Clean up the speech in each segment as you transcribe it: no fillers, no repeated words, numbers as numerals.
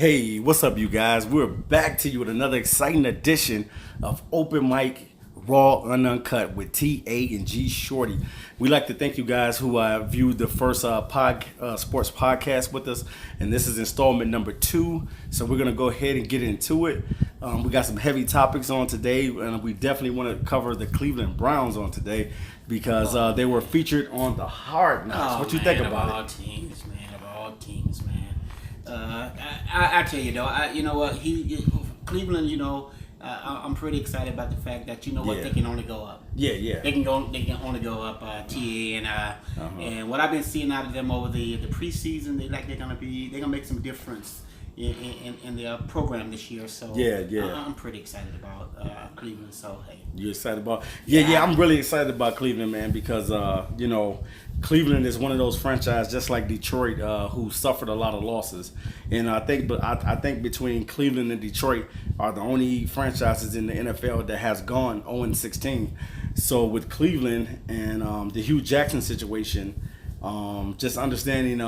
Hey, what's up, you guys? We're back to you with another exciting edition of Open Mic Raw and Uncut with T.A. and G Shorty. We'd like to thank you guys who viewed the first sports podcast with us, and this is installment number 2. So we're gonna go ahead and get into it. We got some heavy topics on today, and we definitely want to cover the Cleveland Browns on today because they were featured on the Hard Knocks. What you think about it? Of all teams, man. I tell you though, you know what? Cleveland, I'm pretty excited about the fact that they can only go up. Yeah. They can only go up. TA and what I've been seeing out of them over the preseason, they're gonna make some difference in their program this year. So I'm pretty excited about Cleveland. So hey, you excited about? Yeah. I'm really excited about Cleveland, man, because Cleveland is one of those franchises, just like Detroit, who suffered a lot of losses, and I think between Cleveland and Detroit are the only franchises in the NFL that has gone 0-16. So with Cleveland and the Hugh Jackson situation, just understanding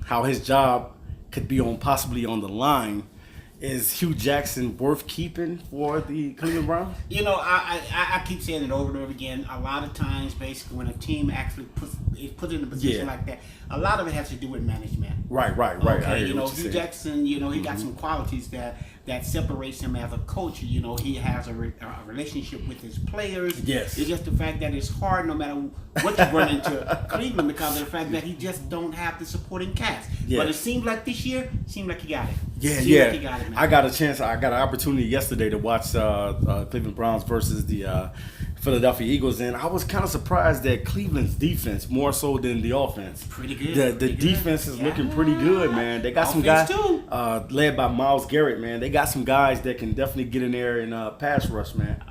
how his job could be possibly on the line. Is Hugh Jackson worth keeping for the Cleveland Browns? I keep saying it over and over again. A lot of times, basically, when a team actually is put in a position like that, a lot of it has to do with management. Right. Okay, Hugh Jackson, he got some qualities that separates him as a coach. He has a relationship with his players. Yes. It's just the fact that it's hard no matter what you run into Cleveland because of the fact that he just don't have the supporting cast. Yes. But it seems like this year, he got it. Yeah. Like he got it, man. I got an opportunity yesterday to watch Cleveland Browns versus the Philadelphia Eagles, and I was kind of surprised that Cleveland's defense, more so than the offense. Pretty good. The defense is looking pretty good, man. They got some guys led by Myles Garrett, man. They got some guys that can definitely get in there and pass rush, man.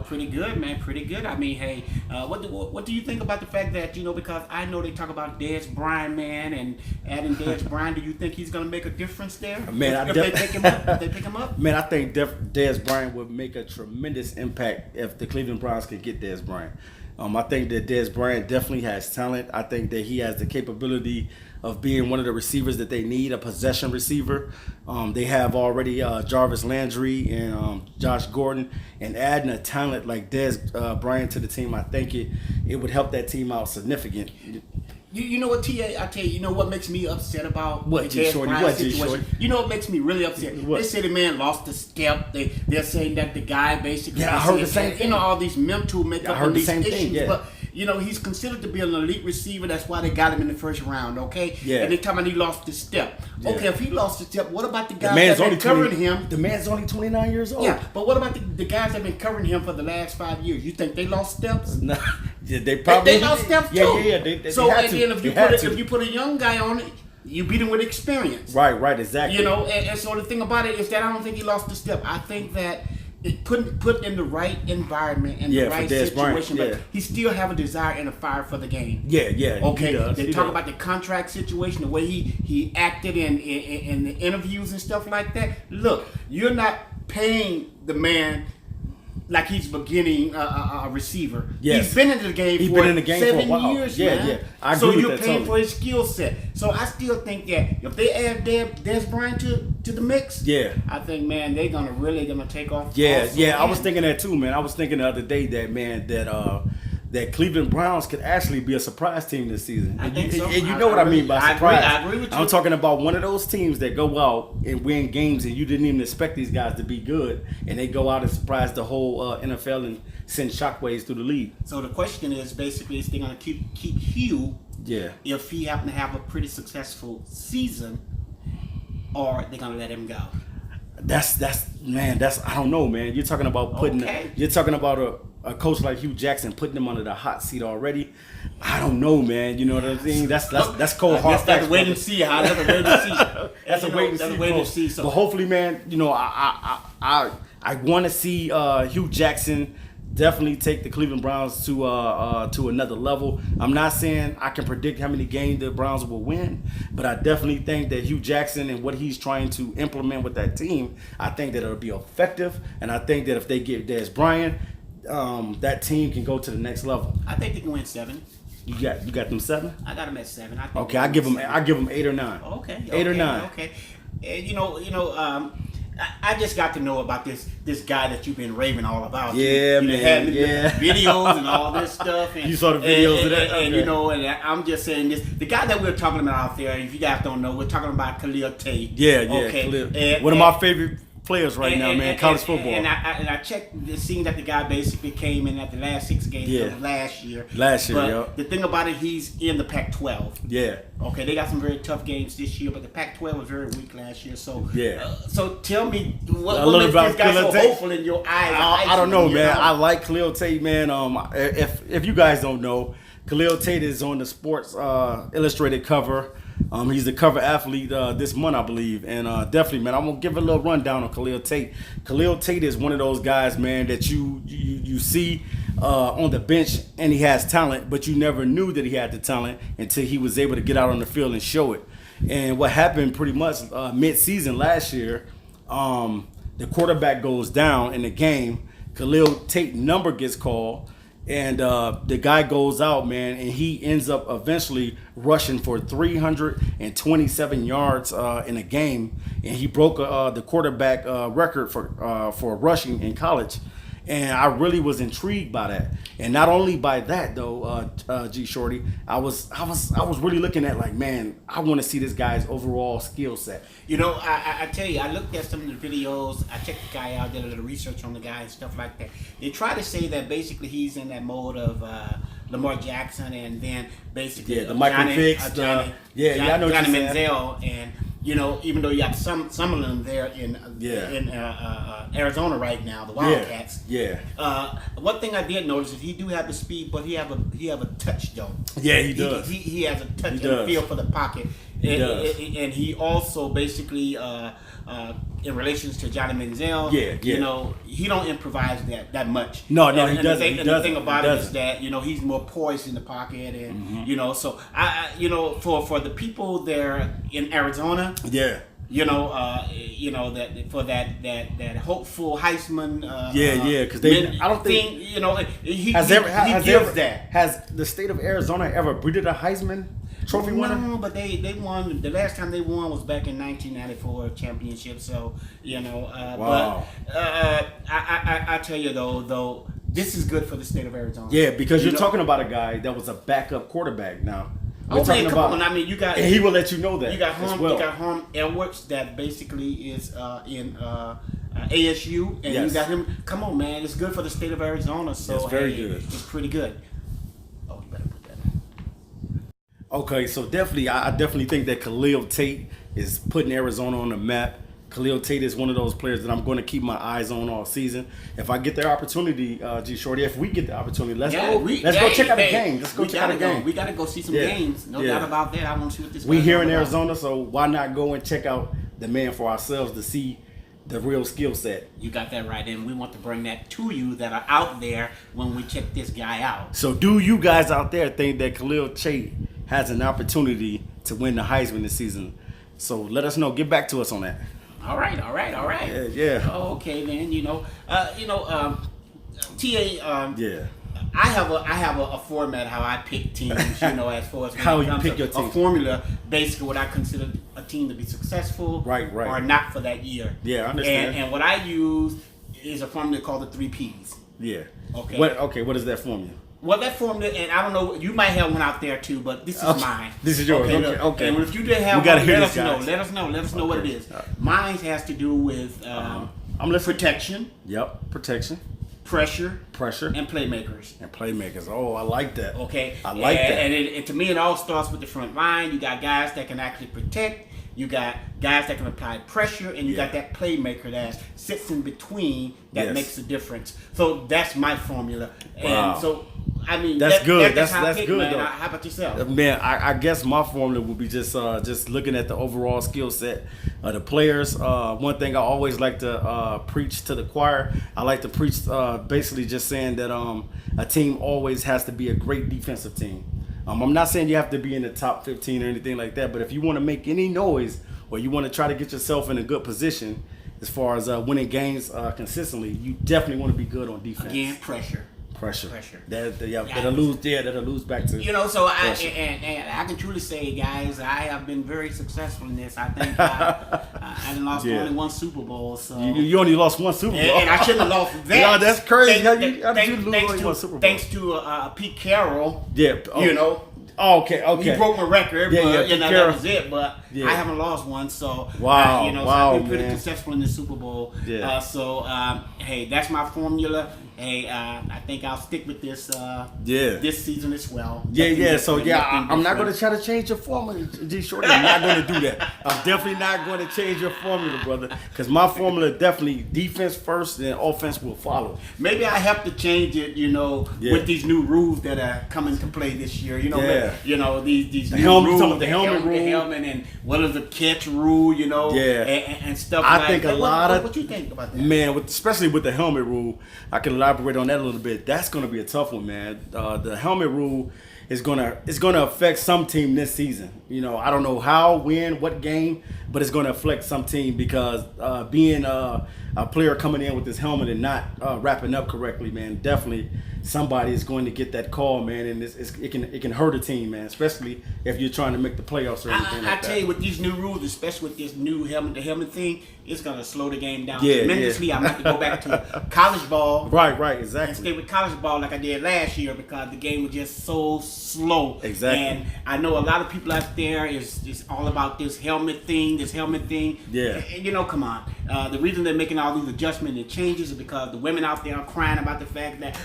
Pretty good, man. Pretty good. I mean, hey, what do you think about the fact that because I know they talk about Dez Bryant, man, and adding Dez Bryant. Do you think he's going to make a difference there? Man, if they pick him up. Man, I think Dez Bryant would make a tremendous impact if the Cleveland Browns can get Dez Bryant. I think that Dez Bryant definitely has talent. I think that he has the capability of being one of the receivers that they need, a possession receiver. They have already Jarvis Landry and Josh Gordon, and adding a talent like Dez Bryant to the team, I think it would help that team out significant. You know what, T.A., I tell you, what makes me upset about what, the Dez Bryant situation? Shorty? You know what makes me really upset? What? They say the man lost a step. They're saying that the guy basically... Yeah, I heard the same thing. All these mental makeup and these issues. Thing, yeah. But, he's considered to be an elite receiver. That's why they got him in the first round, okay? Yeah. And they tell me he lost his step. Yeah. Okay, if he lost his step, what about the guys that have been covering him? The man's only 29 years old. Yeah, but what about the guys that have been covering him for the last 5 years? You think they lost steps? No. Yeah, they probably lost steps too. Yeah. They so had and to. then if you put a young guy on it, you beat him with experience. Right, exactly. And so the thing about it is that I don't think he lost the step. I think that it put in the right environment and the right situation, but he still have a desire and a fire for the game. Yeah. Okay. They talk about the contract situation, the way he acted in the interviews and stuff like that. Look, you're not paying the man like he's beginning a receiver. Yes. He's been in the game for 7 years, man. Yeah. I agree so with you're that paying totally. for his skill set. So I still think that if they add Dez Bryant to the mix, I think, man, they're gonna take off. Yeah. I was thinking that too, man. I was thinking the other day that Cleveland Browns could actually be a surprise team this season. I think so. And you know what I mean by surprise. I agree with you. I'm talking about one of those teams that go out and win games and you didn't even expect these guys to be good, and they go out and surprise the whole NFL and send shockwaves through the league. So the question is basically, is they going to keep Hugh if he happen to have a pretty successful season, or they're going to let him go? That's I don't know, man. You're talking about you're talking about a coach like Hugh Jackson putting him under the hot seat already. I don't know, man. You know what I'm saying? That's cold hard facts. That's a wait and see. That's a wait and see. That's a wait and see. So. But hopefully, man, I want to see Hugh Jackson definitely take the Cleveland Browns to another level. I'm not saying I can predict how many games the Browns will win, but I definitely think that Hugh Jackson and what he's trying to implement with that team, I think that it'll be effective, and I think that if they get Dez Bryant, that team can go to the next level. I think they can win 7. You got them 7? I got them at 7. I give them 8 or 9. Okay. 8 or 9. Okay. And I just got to know about this guy that you've been raving all about. Yeah, you man. Had yeah. Videos and all this stuff. And, you saw the videos of that? And and I'm just saying this. The guy that we're talking about out there, if you guys don't know, we're talking about Khalil Tate. Yeah, okay. Khalil. One of my favorite players right now, man. College football. And I checked the scene that the guy basically came in at the last 6 games of last year. But the thing about it, he's in the Pac-12. Yeah. Okay, they got some very tough games this year, but the Pac-12 was very weak last year. So so tell me, what makes this guy so hopeful in your eyes? I don't know, man. I like Khalil Tate, man. If you guys don't know, Khalil Tate is on the Sports Illustrated cover. He's the cover athlete this month, I believe. And definitely, man, I'm going to give a little rundown on Khalil Tate. Khalil Tate is one of those guys, man, that you see on the bench, and he has talent, but you never knew that he had the talent until he was able to get out on the field and show it. And what happened pretty much mid-season last year, the quarterback goes down in the game. Khalil Tate number gets called. And the guy goes out, man, and he ends up eventually rushing for 327 yards in a game, and he broke the quarterback record for rushing in college. And I really was intrigued by that. And not only by that though, G Shorty, I was really looking at like, man, I want to see this guy's overall skill set. I tell you, I looked at some of the videos. I checked the guy out, did a little research on the guy and stuff like that. They try to say that basically he's in that mode of Lamar Jackson, and then basically the Michael Vick's, I know Johnny Manziel, and even though you have some of them there in Arizona right now, the Wildcats. One thing I did notice is he do have the speed, but he have a touch though. Yeah, he does. He has a touch and feel for the pocket. And he also basically in relations to Johnny Manziel, he don't improvise that much. No, he doesn't. The thing about it is that he's more poised in the pocket, and so I for the people there in Arizona, that for that hopeful Heisman, because I don't think he gives that. Has the state of Arizona ever breeded a Heisman Trophy winner? No, but they won. The last time they won was back in 1994 championship. So wow. But I tell you though, this is good for the state of Arizona. Yeah, because you're talking about a guy that was a backup quarterback now. Come on. I mean, you got. And he will let you know that. You got Herm Edwards that basically is in ASU, and you got him. Come on, man, it's good for the state of Arizona. So it's very good. It's pretty good. Oh, you better put that in. Okay, so I definitely think that Khalil Tate is putting Arizona on the map. Khalil Tate is one of those players that I'm going to keep my eyes on all season. If I get the opportunity, G Shorty, if we get the opportunity, let's go check out the game. Let's go check out the game. We got to go see some games. No doubt about that. I want to see what this. We here in Arizona, so why not go and check out the man for ourselves to see the real skill set. You got that right, and we want to bring that to you that are out there when we check this guy out. So do you guys out there think that Khalil Tate has an opportunity to win the Heisman this season? So let us know. Get back to us on that. All right. Yeah. Okay, then. TA. I have a format how I pick teams. As far as how you pick your team. A formula, basically what I consider a team to be successful, right, or not for that year. Yeah, I understand. And what I use is a formula called the 3 Ps. Yeah. Okay. What is that formula? Well, that formula, and I don't know, you might have one out there too, but this is mine. This is yours. Okay. And if you did have one, let us know. Let us know what it is. Mine has to do with protection. Yep, protection. Pressure, and playmakers. Oh, I like that. Okay, I like that. And to me, it all starts with the front line. You got guys that can actually protect. You got guys that can apply pressure, and you got that playmaker that sits in between that makes a difference. So that's my formula. Wow. And so, I mean, that's good. That's good. Man. How about yourself? Man, I guess my formula would be just looking at the overall skill set of the players. One thing I always like to preach to the choir. I like to preach basically just saying that a team always has to be a great defensive team. I'm not saying you have to be in the top 15 or anything like that, but if you want to make any noise or you want to try to get yourself in a good position as far as winning games consistently, you definitely want to be good on defense. Again, pressure. Pressure. That'll lose back to. So I can truly say, guys, I have been very successful in this. I think I done lost only one Super Bowl. So you only lost one Super Bowl, and I shouldn't have lost that. Yeah, that's crazy. How did you lose one Super Bowl? Thanks to Pete Carroll. Yeah. Okay. He broke my record, but that was it. But Yeah. I haven't lost one, so wow, so I've been pretty successful in the Super Bowl. Yeah. Hey, that's my formula. Hey, I think I'll stick with this. This season as well. So I'm not going to try to change your formula, G Shorty. I'm not going to do that. I'm definitely not going to change your formula, brother. Because my formula definitely defense first, then offense will follow. Maybe I have to change it, with these new rules that are coming to play this year. These the new helmet, rules, the helmet rule, the helmet, and what is the catch rule, and stuff. I think a lot of what you think about that, man, especially with the helmet rule. I can elaborate on that a little bit. That's going to be a tough one, man. The helmet rule is gonna affect some team this season. I don't know how, when, what game, but it's going to affect some team because being a player coming in with this helmet and not wrapping up correctly, man, definitely somebody is going to get that call, man, and it can hurt a team, man, especially if you're trying to make the playoffs or anything like that. I tell you, with these new rules, especially with this new helmet thing, it's going to slow the game down tremendously. I'm going to go back to college ball. Right, exactly. And stay with college ball like I did last year because the game was just so slow. Exactly. And I know a lot of people out there is all about this helmet thing. Yeah. And, come on. The reason they're making all these adjustments and changes is because the women out there are crying about the fact that,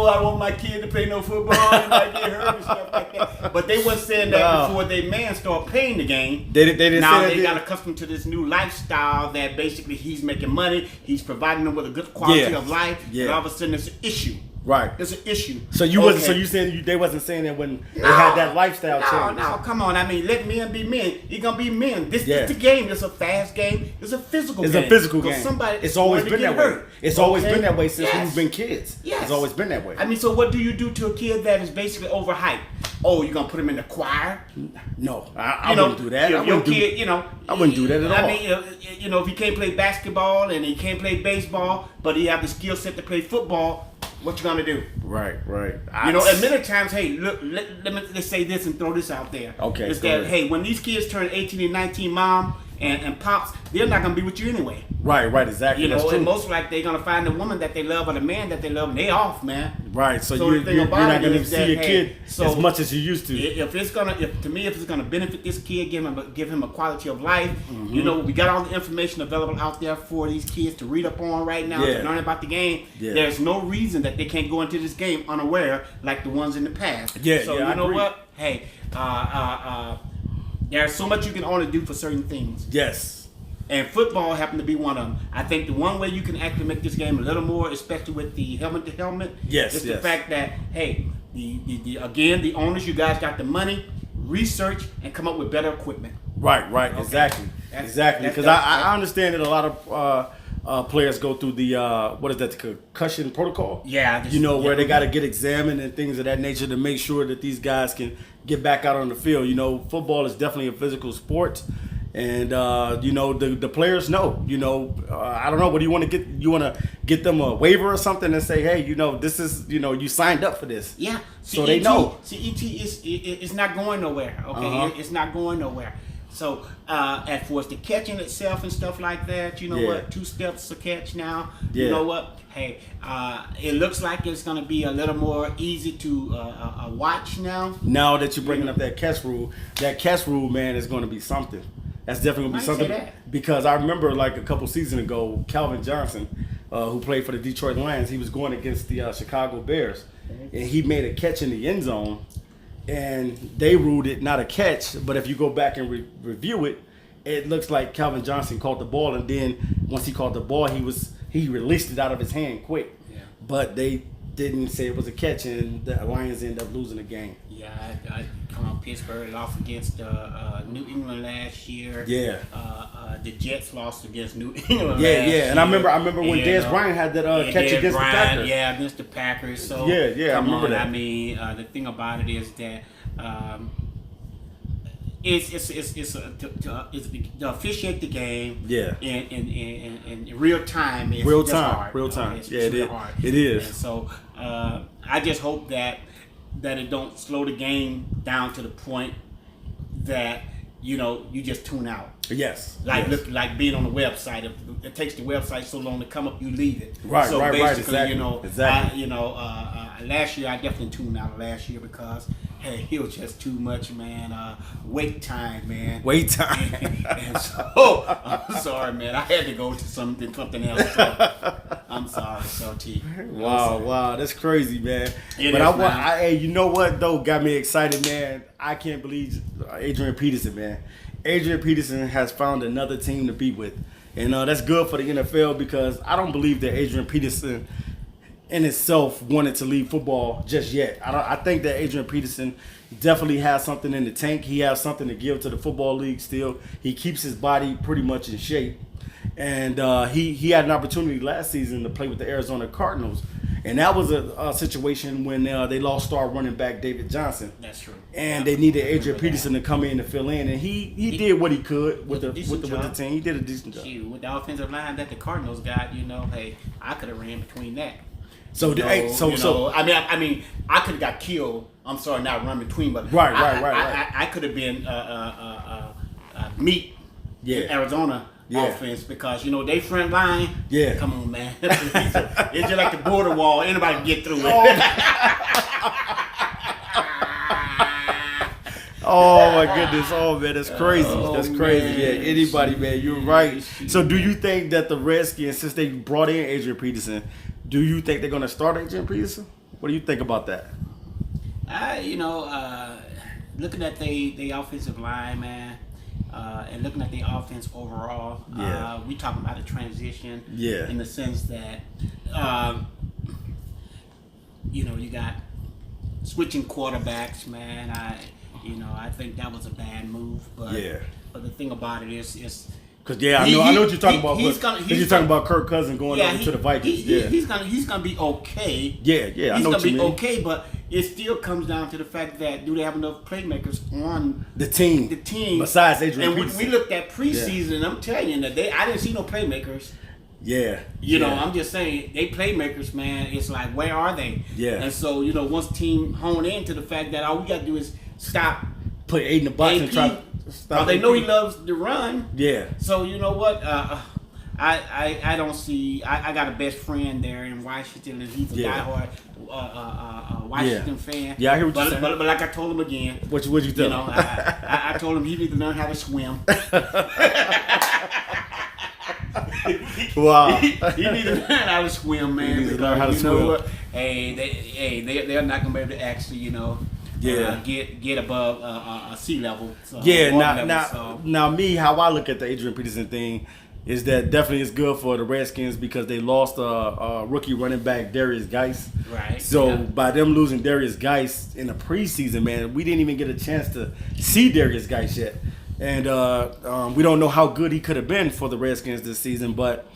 I want my kid to play no football and might get hurt and stuff like that. But they weren't saying that before they start playing the game. They didn't now say that. They got accustomed to this new lifestyle that basically he's making money, he's providing them with a good quality of life, and all of a sudden it's an issue. Right. It's an issue. So you said they wasn't saying that when they had that lifestyle change. No, come on. I mean, let men be men. You're gonna be men. This is the game. It's a fast game. It's a physical game. It's a physical game. It's always been that way. It's always been that way since we've been kids. Yes. It's always been that way. I mean, so what do you do to a kid that is basically overhyped? Oh, you're gonna put him in the choir? No, I wouldn't do that. I wouldn't do that at all. I mean, if he can't play basketball and he can't play baseball, but he have the skill set to play football, what you gonna do? Right. And many times, hey, look, let's say this and throw this out there. Okay. Is that, hey, when these kids turn 18 and 19, mom and pops, they're not gonna be with you anyway. Right, exactly. That's true. And most likely they're gonna find the woman that they love or the man that they love, and they off, man. Right. So you're not gonna see your kid as much as you used to. If it's gonna benefit this kid, give him a quality of life. We got all the information available out there for these kids to read up on right now to learn about the game. There's no reason that they can't go into this game unaware like the ones in the past. So you know what? Hey, there's so much you can only do for certain things. Yes. And football happened to be one of them. I think the one way you can actually make this game a little more, especially with the helmet to helmet, is the fact that, hey, the owners, you guys got the money, research, and come up with better equipment. Right. Okay. Exactly. Because I understand that a lot of players go through the the concussion protocol. Yeah. Where they got to get examined and things of that nature to make sure that these guys can get back out on the field. Football is definitely a physical sport. And the players know. I don't know. What do you want to get? You want to get them a waiver or something and say, hey, this is, you signed up for this. Yeah. So they know. CET is not going nowhere. Okay, It's not going nowhere. So as for the catching itself and stuff like that, what? 2 steps to catch now. Yeah. You know what? Hey, it looks like it's going to be a little more easy to watch now. Now that you're bringing up that catch rule, man, is going to be something. That's definitely going to be something. Because I remember like a couple seasons ago, Calvin Johnson, who played for the Detroit Lions, he was going against the Chicago Bears. And he made a catch in the end zone. And they ruled it not a catch. But if you go back and review it, it looks like Calvin Johnson caught the ball. And then once he caught the ball, he released it out of his hand quick. Yeah. But they didn't say it was a catch, and the Lions ended up losing the game. Yeah, I come on. Pittsburgh lost against New England last year. Yeah. The Jets lost against New England. Yeah. And I remember when Dez Bryant had that catch against the Packers. Yeah, against the Packers. So yeah, I remember that. I mean, the thing about it is that to officiate the game. Yeah. In real time. It's real just time. hard. Real time. It's Yeah, it really is. hard. It is. And so I just hope that it don't slow the game down to the point that you just tune out. Yes. Like being on the website. If it takes the website so long to come up, you leave it. Right. So right. basically, Right. Exactly. last year I definitely tuned out last year because it was just too much, man. Wait time, man. Wait time. And so I'm sorry, man. I had to go to something else. So I'm sorry, Shorty. Wow, that's crazy, man. But hey, you know what though? Got me excited, man. I can't believe Adrian Peterson, man. Adrian Peterson has found another team to be with, and that's good for the NFL because I don't believe that Adrian Peterson in itself wanted to leave football just yet. I think that Adrian Peterson definitely has something in the tank. He has something to give to the football league still. He keeps his body pretty much in shape. And he had an opportunity last season to play with the Arizona Cardinals. And that was a situation when they lost star running back David Johnson. That's true. And they needed Adrian Peterson to come in to fill in. And he did what he could with the team. He did a decent job. With the offensive line that the Cardinals got, hey, I could have ran between that. So I mean, I could have got killed. I'm sorry, not run between, but right. I could have been meat in Arizona offense because they front line. Yeah, come on, man. It's just like the border wall. Anybody can get through it. Oh my goodness! Oh man, that's crazy. That's crazy. Man. Yeah, anybody, man. You're right. So, do you think that the Redskins, since they brought in Adrian Peterson, do you think they're going to start Adrian Peterson? What do you think about that? Looking at the offensive line, man, and looking at the offense overall, we talking about a transition. Yeah. In the sense that, you got switching quarterbacks, man. I think that was a bad move. But the thing about it is. Cause I know what you're talking about. You're talking about Kirk Cousins going over to the Vikings. He's gonna be okay. Yeah. He's gonna be okay, but it still comes down to the fact that do they have enough playmakers on the team? Besides Adrian Peterson. And we looked at preseason, and I'm telling you that I didn't see no playmakers. Yeah. I'm just saying they playmakers, man. It's like where are they? Yeah. And so once the team hone into the fact that all we got to do is stop. Put Aiden in the box and try. They know he loves to run. Yeah. So you know what? I don't see. I got a best friend there in Washington, and he's a diehard Washington fan. Yeah, I hear what you're saying. But like I told him again. What you tell him? I told him he need to learn how to swim. Wow. He need to learn how to swim, man. He needs to learn how to swim. What? They're not gonna be able to actually, get above sea level. So, now me, how I look at the Adrian Peterson thing is that definitely it's good for the Redskins because they lost rookie running back Darius Geis. Right. So by them losing Darius Geis in the preseason, man, we didn't even get a chance to see Darius Geis yet, and we don't know how good he could have been for the Redskins this season, but.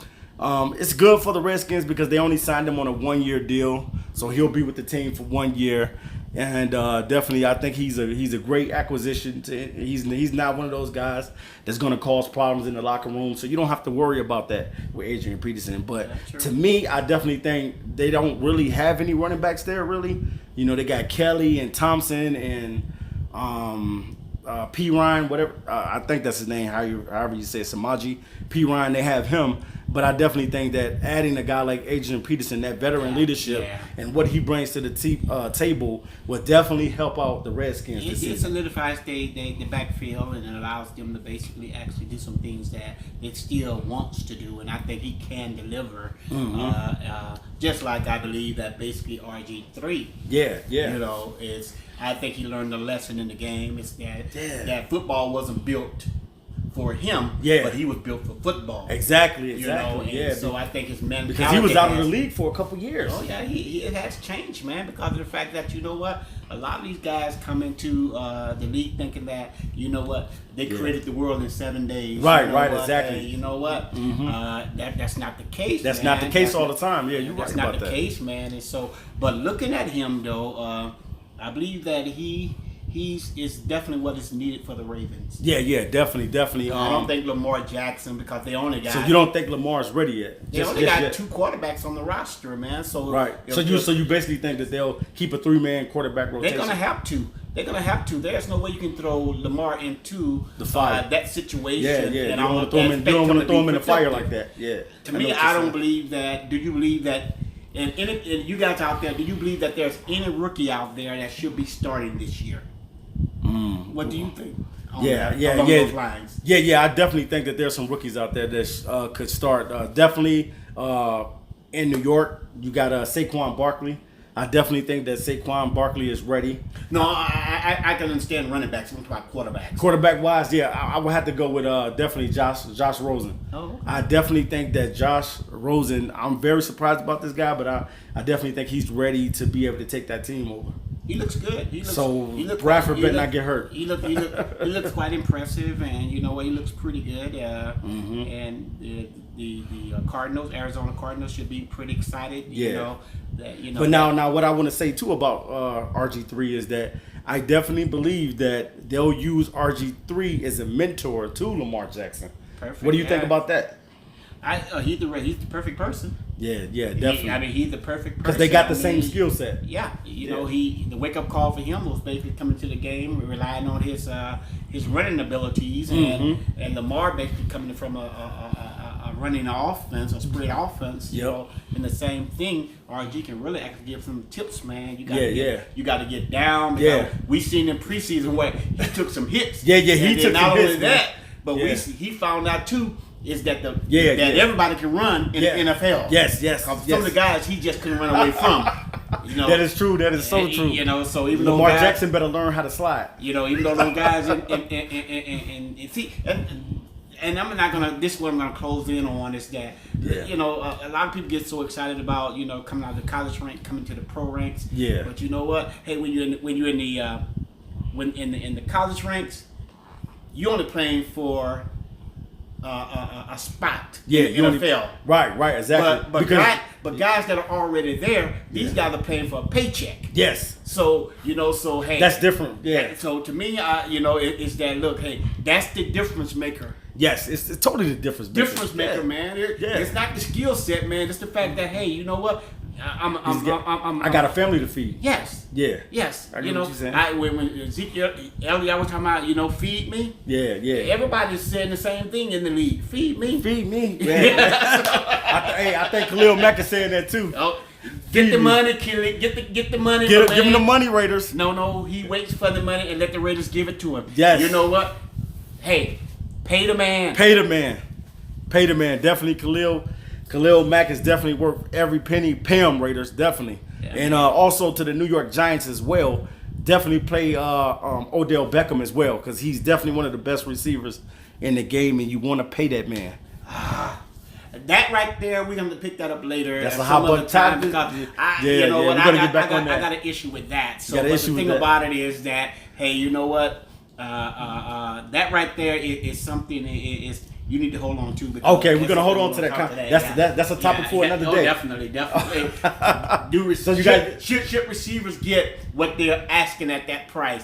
It's good for the Redskins because they only signed him on a 1-year deal, so he'll be with the team for 1 year. And definitely, I think he's a great acquisition. He's not one of those guys that's going to cause problems in the locker room, so you don't have to worry about that with Adrian Peterson. But to me, I definitely think they don't really have any running backs there. Really, they got Kelly and Thompson and P. Ryan, whatever. I think that's his name. However you say it, Samaji P. Ryan. They have him. But I definitely think that adding a guy like Adrian Peterson, that veteran leadership, and what he brings to the table will definitely help out the Redskins this season. It solidifies the backfield and it allows them to basically actually do some things that it still wants to do, and I think he can deliver. Mm-hmm. Just like I believe that basically RG3. Yeah. I think he learned a lesson in the game. It's that football wasn't built for him, but he was built for football. Exactly. So I think his mentality, because he was out of the league for a couple years. Oh yeah, it has changed, man, because of the fact that a lot of these guys come into the league thinking that they created the world in 7 days. Right, exactly. Hey, you know what? Mm-hmm. That's not the case. That's not the case all the time. Yeah, you're right about that. That's not the case, man. And so, but looking at him though, I believe that he is definitely what is needed for the Ravens. Yeah, definitely. I don't think Lamar Jackson, because they only got. So you don't think Lamar's ready yet? They only got 2 quarterbacks on the roster, man. So right. So you basically think that they'll keep a 3-man quarterback rotation? They're gonna have to. There's no way you can throw Lamar into the fire. That situation. Yeah. And you don't want to throw him in the fire like that. Yeah. To me, I don't believe that. Do you believe that? And you guys out there, do you believe that there's any rookie out there that should be starting this year? What do you think? Those lines? Yeah. I definitely think that there's some rookies out there that could start. Definitely in New York, you got Saquon Barkley. I definitely think that Saquon Barkley is ready. No, I can understand running backs. I'm talking about quarterbacks. Quarterback wise, yeah, I would have to go with definitely Josh Rosen. Oh, okay. I definitely think that Josh Rosen. I'm very surprised about this guy, but I definitely think he's ready to be able to take that team over. He looks good. Bradford better not get hurt. He looks quite impressive, and you know what? He looks pretty good. And the Cardinals, Arizona Cardinals, should be pretty excited. But now, what I want to say too about RG3 is that I definitely believe that they'll use RG3 as a mentor to Lamar Jackson. Perfect. What do you think about that? He's the perfect person. Yeah, definitely. He's the perfect person because they got the same skill set. Yeah, the wake up call for him was basically coming to the game, relying on his running abilities, and Lamar basically coming from a running offense, a spread offense. And the same thing, RG can really actually give some tips, man. You got to get down. We seen in preseason where he took some hits. He took some hits. Not only that, but he found out too. Is that everybody can run in the NFL? Yes. Some of the guys he just couldn't run away from. That is true. That is so true. So even Lamar Jackson better learn how to slide. Even though those guys and I'm not gonna. This is what I'm gonna close in on is that a lot of people get so excited about coming out of the college rank, coming to the pro ranks. Yeah. But you know what? Hey, when you're in the college ranks, you're only playing for a spot in the NFL. Right, exactly. But guys that are already there, these guys are paying for a paycheck. Yes. So hey, that's different. Yeah. So to me, it's that look. Hey, that's the difference maker. Yes, it's totally the difference maker. Difference maker, man. It's not the skill set, man. It's the fact that hey, you know what? I got a family to feed. Yes. Yeah. Yes. I get what you're saying. When Ezekiel Elliott was talking about, feed me. Yeah. Everybody's saying the same thing in the league. Feed me. Feed me. I think Khalil Mack is saying that too. Oh, get the money, kill it. Get the money. Give him the money, Raiders. No. He waits for the money and let the Raiders give it to him. Yes. You know what? Hey, pay the man. Pay the man. Definitely Khalil Mack is definitely worth every penny. Pay him, Raiders, definitely. Yeah, and also to the New York Giants as well. Definitely play Odell Beckham as well because he's definitely one of the best receivers in the game, and you want to pay that man. That right there, we're going to pick that up later. That's a hot button time. I got an issue with that. So the thing about it is that, hey, you know what? That right there is something you need to hold on to. Okay, we're gonna hold on to that. That's a topic for another day. Definitely. Should receivers get what they're asking at that price?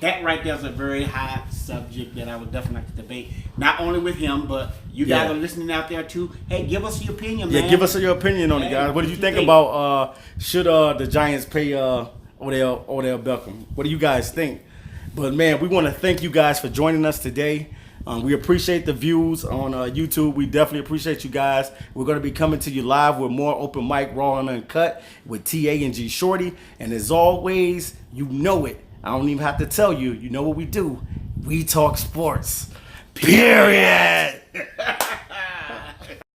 That right there is a very hot subject that I would definitely like to debate. Not only with him, but you guys are listening out there too. Hey, give us your opinion, man. Yeah, give us your opinion on it, guys. What do you think about should the Giants pay Odell Beckham? What do you guys think? But man, we want to thank you guys for joining us today. We appreciate the views on YouTube. We definitely appreciate you guys. We're going to be coming to you live with more open mic, raw and uncut with TA and G Shorty. And as always, you know it. I don't even have to tell you. You know what we do. We talk sports. Period.